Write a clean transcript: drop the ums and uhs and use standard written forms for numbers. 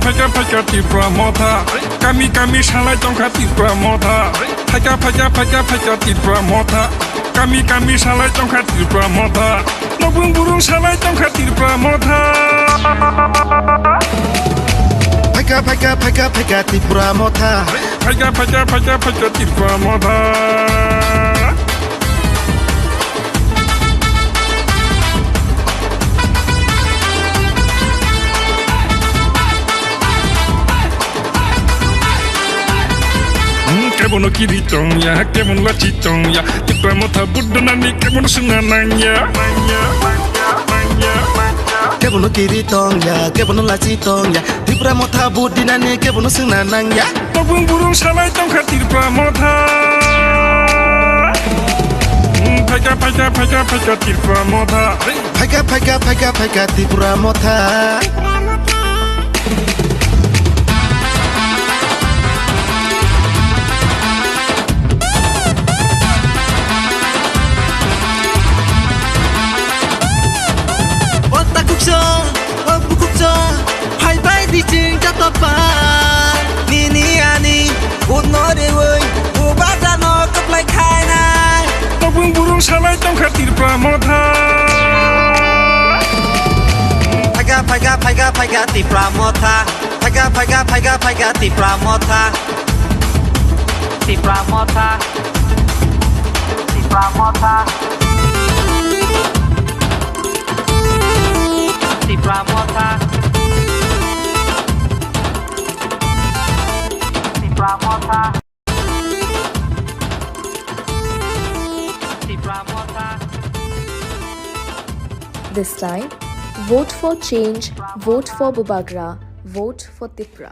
ফাইকা ত্রিপুরা মথা কামি শালাই টংখা ত্রিপুরা মথা ফাইকা ত্রিপুরা মথা কামি শালাই টংখা ত্রিপুরা মথা নবুং বুরুং শালাই টংখা ত্রিপুরা মথা ফাইকা ত্রিপুরা মথা ফাইকা ত্রিপুরা মথা Kebon kiritong ya, kebon lacitong ya, Tripura মথা বুদ্ধ নানি kebon sungananya. Kebon kiritong ya, kebon lacitong ya, Tripura মথা বুদ্ধ নানি kebon sungananya. Nobung burung salai tongkha Tripura Motha. Faika Tripura Motha. Faika Tripura Motha. Nobung burung salai tongkha Tripura Motha. Faika Tripura Motha. Faika Tripura Motha. Tripura Motha. Tripura Motha. Tripura Motha. Tripura Motha. Tripura Motha. This time, vote for change, vote for Bubagra, vote for Tripura.